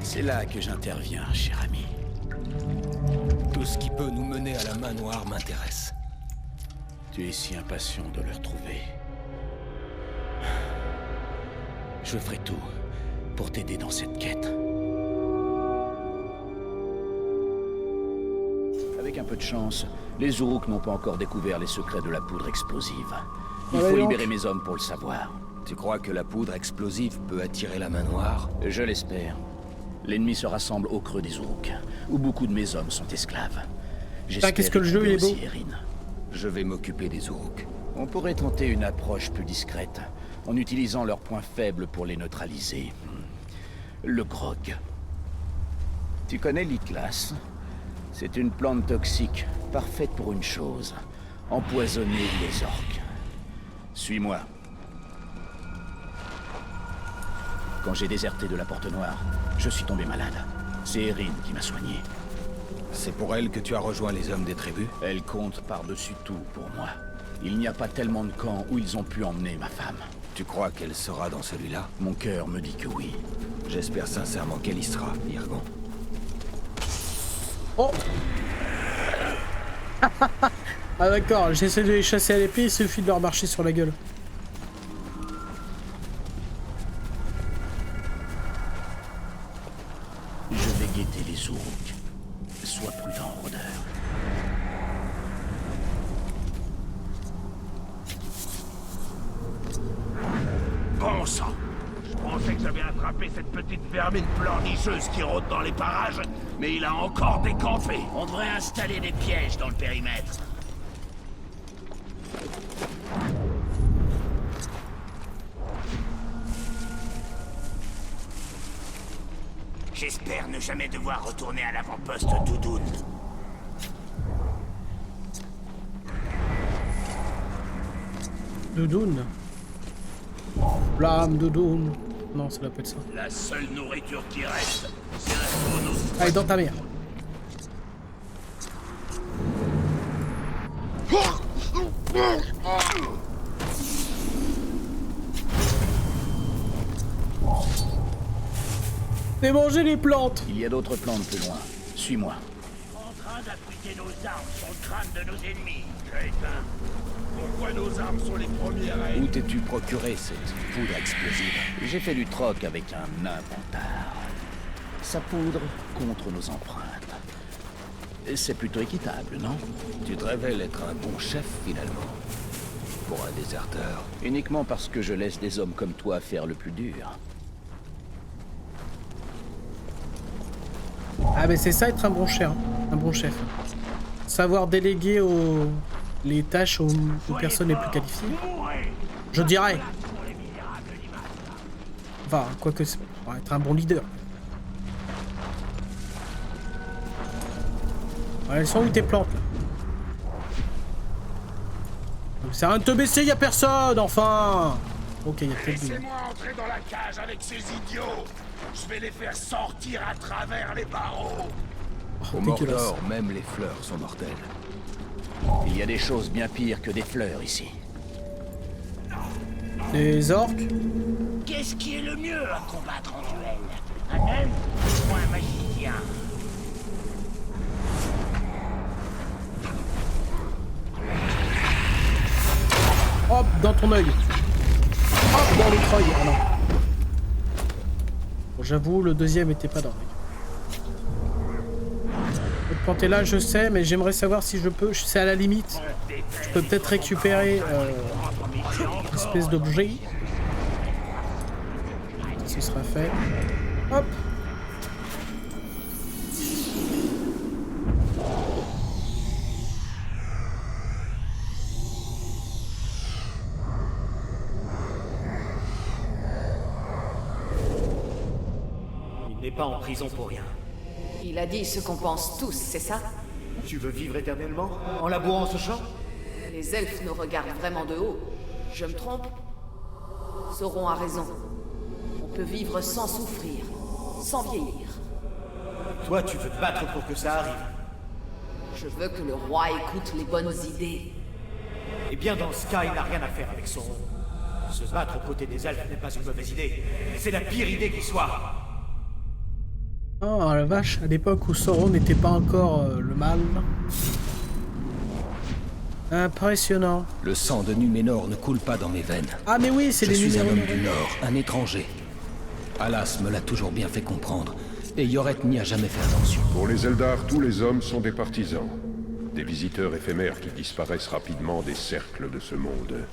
C'est là que j'interviens, cher ami. Tout ce qui peut nous mener à la main noire m'intéresse. Tu es si impatient de le retrouver. Je ferai tout pour t'aider dans cette quête. Avec un peu de chance, les Uruk n'ont pas encore découvert les secrets de la poudre explosive. Il faut libérer mes hommes pour le savoir. Tu crois que la poudre explosive peut attirer la main noire? Je l'espère. L'ennemi se rassemble au creux des Uruk, où beaucoup de mes hommes sont esclaves. Ah, qu'est-ce que le jeu il est beau. Je vais m'occuper des Uruk. On pourrait tenter une approche plus discrète, en utilisant leurs points faibles pour les neutraliser. Le grog. Tu connais l'Itlas? C'est une plante toxique, parfaite pour une chose. Empoisonner les orques. Suis-moi. Quand j'ai déserté de la Porte Noire, je suis tombé malade. C'est Erin qui m'a soigné. C'est pour elle que tu as rejoint les hommes des tribus? Elle compte par-dessus tout pour moi. Il n'y a pas tellement de camps où ils ont pu emmener ma femme. Tu crois qu'elle sera dans celui-là? Mon cœur me dit que oui. J'espère sincèrement qu'elle y sera, Irgon. Oh. Ah d'accord, j'essaie de les chasser à l'épée, il suffit de leur marcher sur la gueule. Je vais guetter les Uruk. Sois prudent, rôdeur. Bon sang! Je pensais que j'avais attrapé cette petite vermine pleurnicheuse qui rôde dans les parages, mais il a encore décampé. On devrait installer des pièges dans le périmètre. J'espère ne jamais devoir retourner à l'avant-poste Doudoune. Doudoune. Flamme, doudoune. Non, ça doit pas être ça. La seule nourriture qui reste, c'est un phono. Allez, dans ta mère. Fais manger les plantes. Il y a d'autres plantes plus loin. Suis-moi. En train d'appliquer nos armes sur le crâne de nos ennemis, crétin. Pourquoi nos armes sont les premières à Où t'es-tu procuré cette poudre explosive? J'ai fait du troc avec un inventard. Sa poudre contre nos empreintes. C'est plutôt équitable, non? Tu te révèles être un bon chef, finalement. Pour un déserteur. Uniquement parce que je laisse des hommes comme toi faire le plus dur. Ah mais c'est ça être un bon chef, hein. Un bon chef. Savoir déléguer les tâches aux personnes les plus qualifiées. Je dirais. Enfin, quoique c'est pour être un bon leader. Ouais, elles sont où tes plantes là? C'est rien de te baisser, y a personne, enfin. Ok, y a peut-être du... Laissez-moi entrer dans la cage avec ces idiots. Je vais les faire sortir à travers les barreaux. Au Mordor, même les fleurs sont mortelles. Il y a des choses bien pires que des fleurs ici. Des orques? Qu'est-ce qui est le mieux à combattre en duel? Un elfe ou un magicien? Hop, dans ton œil. Hop, dans l'autre œil. Ah non. Bon, j'avoue, le deuxième était pas dans l'œil. Le planter là, je sais, mais j'aimerais savoir si je peux. C'est à la limite. Je peux peut-être récupérer une espèce d'objet. Ce sera fait. Hop. Il n'est pas en prison pour rien. Il a dit ce qu'on pense tous, c'est ça? Tu veux vivre éternellement en labourant ce champ? Les elfes nous regardent vraiment de haut. Je me trompe? Sauron a raison. On peut vivre sans souffrir, sans vieillir. Toi, tu veux te battre pour que ça arrive. Je veux que le roi écoute les bonnes idées. Eh bien, dans ce cas, il n'a rien à faire avec Sauron. Se battre aux côtés des elfes n'est pas une mauvaise idée. C'est la pire idée qui soit. Oh la vache, à l'époque où Sauron n'était pas encore le mal. Impressionnant. Le sang de Numénor ne coule pas dans mes veines. Ah mais oui, c'est Je les suis un numéros. homme du Nord, un étranger. Alas me l'a toujours bien fait comprendre, et Yoret n'y a jamais fait attention. Pour les Eldar, tous les hommes sont des partisans. Des visiteurs éphémères qui disparaissent rapidement des cercles de ce monde.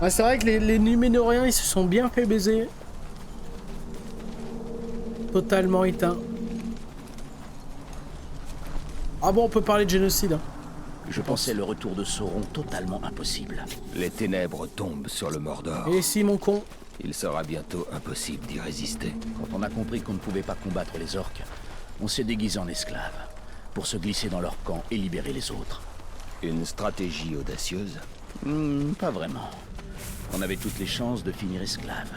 Ah, c'est vrai que les Numénoriens, ils se sont bien fait baiser. Totalement éteints. Ah bon, on peut parler de génocide. Hein. Je pensais le retour de Sauron totalement impossible. Les ténèbres tombent sur le Mordor. Et si, mon con? Il sera bientôt impossible d'y résister. Quand on a compris qu'on ne pouvait pas combattre les orques, on s'est déguisé en esclaves, pour se glisser dans leur camp et libérer les autres. Une stratégie audacieuse? Pas vraiment. On avait toutes les chances de finir esclaves.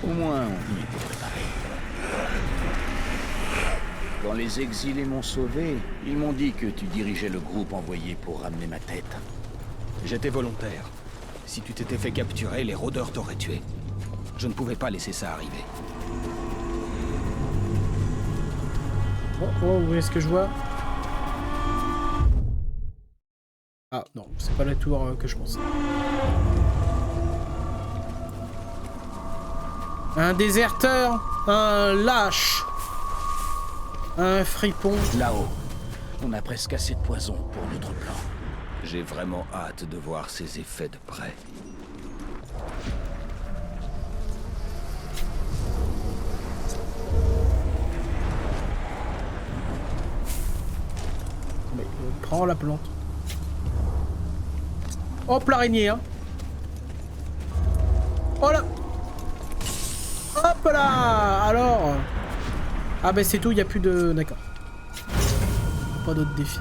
Au moins, on y était préparé. Quand les exilés m'ont sauvé, ils m'ont dit que tu dirigeais le groupe envoyé pour ramener ma tête. J'étais volontaire. Si tu t'étais fait capturer, les rôdeurs t'auraient tué. Je ne pouvais pas laisser ça arriver. Oh, où est-ce que je vois? Ah non, c'est pas la tour que je pensais. Un déserteur, un lâche, un fripon. Là-haut, on a presque assez de poison pour notre plan. J'ai vraiment hâte de voir ses effets de près. Mais, prends la plante. Hop, l'araignée, hein. Oh là. Hop là. Alors. Ah ben c'est tout, il n'y a plus de... D'accord. Pas d'autres défis.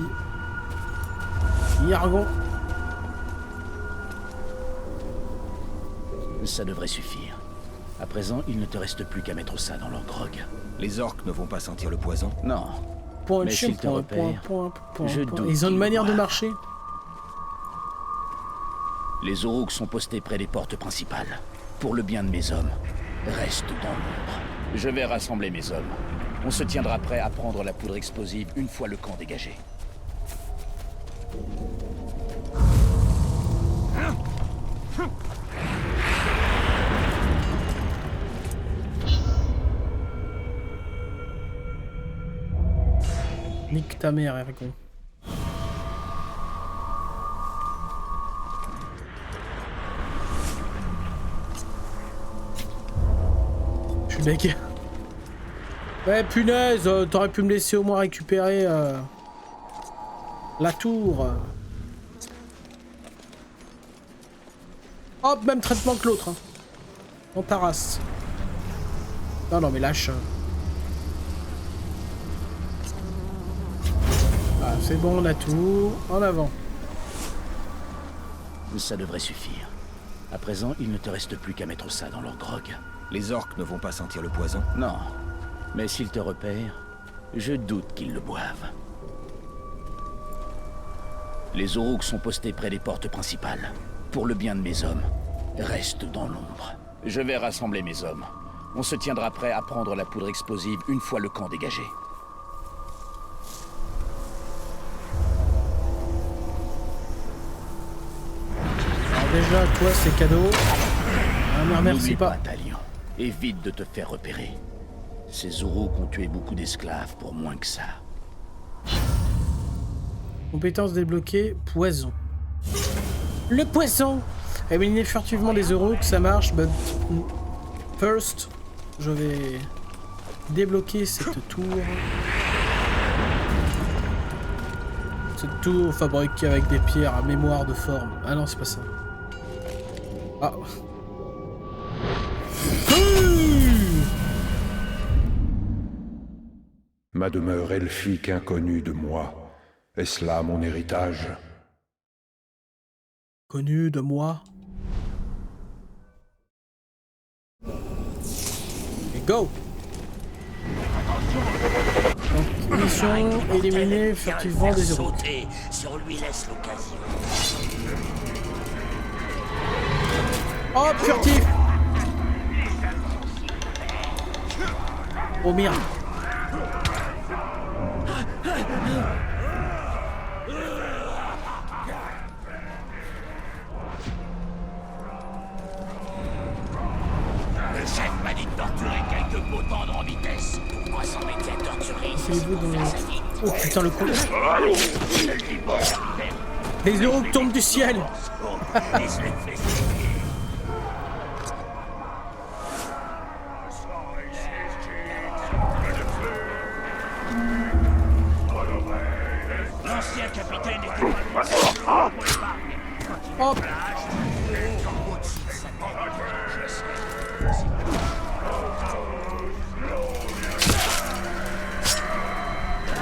Yargon. Ça devrait suffire. À présent, il ne te reste plus qu'à mettre ça dans leur drogue. Les orques ne vont pas sentir le poison? Non. Point de Mais chien, s'ils te point, repèrent, je doute Ils ont une qu'ils manière de voient. marcher. Les Aurochs sont postés près des portes principales. Pour le bien de mes hommes, reste dans l'ombre. Je vais rassembler mes hommes. On se tiendra prêt à prendre la poudre explosive une fois le camp dégagé. Nique ta mère, Ergon. suis beg. Ouais, punaise, t'aurais pu me laisser au moins récupérer la tour. Hop, même traitement que l'autre. Hein. On ta race. Non, non, mais lâche. Ah, c'est bon, on a tout. En avant. Ça devrait suffire. À présent, il ne te reste plus qu'à mettre ça dans leur grog. Les orques ne vont pas sentir le poison? Non. Mais s'ils te repèrent, je doute qu'ils le boivent. Les Uruks sont postés près des portes principales. Pour le bien de mes hommes, reste dans l'ombre. Je vais rassembler mes hommes. On se tiendra prêt à prendre la poudre explosive une fois le camp dégagé. Alors déjà, toi, c'est cadeau. Ah, mais merci N'oublie pas. pas, Talion. Évite de te faire repérer. Ces Uruks ont tué beaucoup d'esclaves pour moins que ça. Compétence débloquée, poison. Le poison! Éliminer furtivement des Uruks, ça marche, but first, je vais débloquer cette tour. Cette tour fabriquée avec des pierres à mémoire de forme. Ah non, c'est pas ça. Ah. Ma demeure elfique inconnue de moi. Est-ce là mon héritage? Connu de moi. Et go! Donc, mission, éliminer furtivement des Uruks. Sauter si on lui laisse l'occasion. Oh, furtif! Oh merde! Le chef m'a dit de torturer quelques beaux tendres en vitesse. Pourquoi s'embêter à torturer Essayez-vous dans... Oh putain, le con! Les Uruks tombent du ciel! L'ancien capitaine était pas Hop!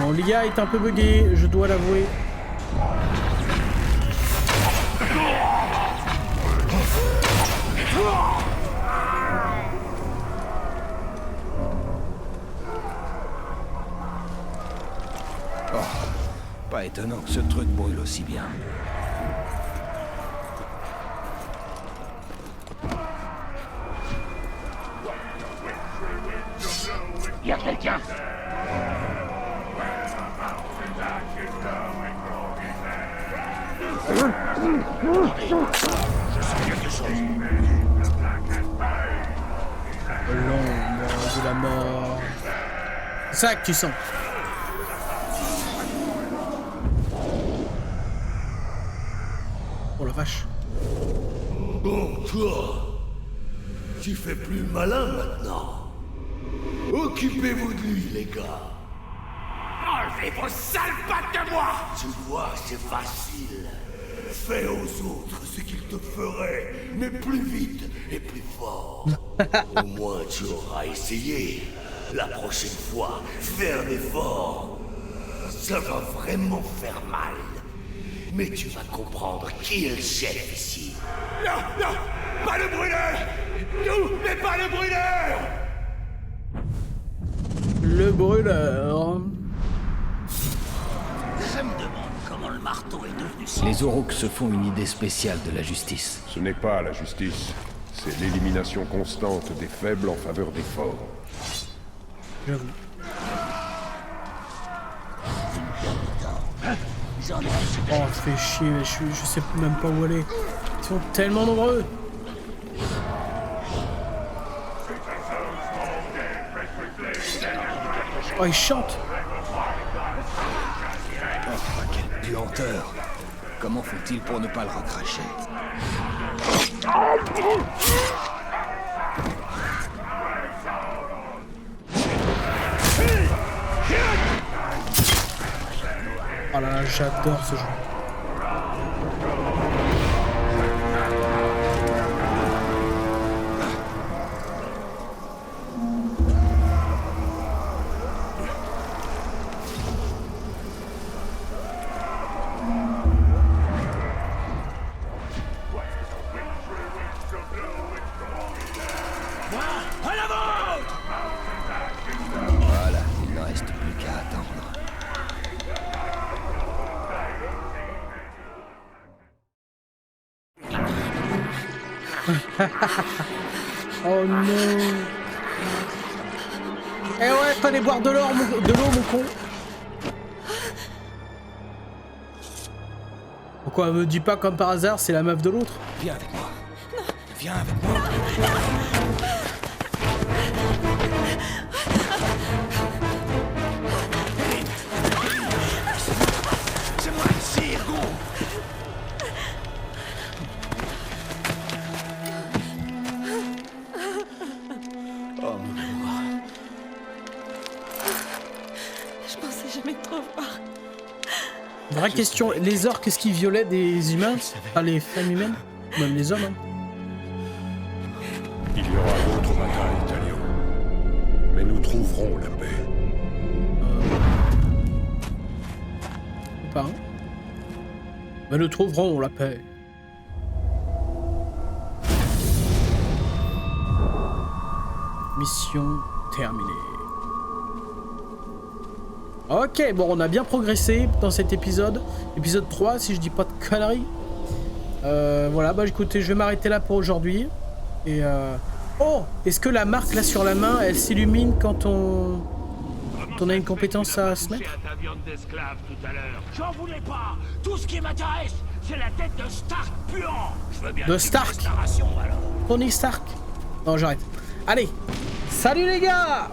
Bon, l'IA est un peu buggé, je dois l'avouer. Pas étonnant que ce truc brûle aussi bien. Y a quelqu'un? L'ombre de la mort. C'est ça que tu sens. Oh la vache. Bon, toi, tu fais plus malin maintenant. Occupez-vous de lui, les gars. Enlevez vos sales pattes de moi! Tu vois, c'est facile. Fais aux autres ce qu'ils te feraient, mais plus vite et plus fort. Au moins, tu auras essayé. La prochaine fois, fais un effort. Ça va vraiment faire mal. Mais tu vas comprendre qui est le chef ici. Non, non! Pas le brûleur! Nous, mais pas le brûleur! Le brûleur. Je me demande comment le marteau est devenu si... Les Uruks se font une idée spéciale de la justice. Ce n'est pas la justice. C'est l'élimination constante des faibles en faveur des forts. J'avoue. Oh, fais chier, mais je sais même pas où aller. Ils sont tellement nombreux. Oh, ils chantent. Oh, quelle puanteur! Comment font-ils pour ne pas le recracher? Oh là là, j'adore ce jeu. Voilà, il ne reste plus qu'à attendre. Oh non. Eh ouais, fallait boire de l'eau, mon con. Pourquoi me dis pas comme par hasard, c'est la meuf de l'autre? Viens avec moi. Viens avec moi. C'est moi ici, Ergo. Oh mon amour. Je pensais jamais trop voir. Vraie question, les orques, est-ce qu'ils violaient des humains? Pas les femmes humaines? Même les hommes, hein. Il y aura d'autres batailles, Talion. Mais nous trouverons la paix. Pas, hein. Mais nous trouverons la paix. Mission terminée. Ok, bon, on a bien progressé dans cet épisode. Épisode 3, si je dis pas de conneries. Voilà, bah écoutez, je vais m'arrêter là pour aujourd'hui. Et oh, est-ce que la marque là sur la main, elle s'illumine quand on a une compétence à se mettre? Ta viande d'esclave tout à l'heure. J'en voulais pas. Tout ce qui m'intéresse, c'est la tête de Stark puant. Je veux bien De Stark. la ration, alors. Tony Stark. Non, j'arrête. Allez, salut les gars!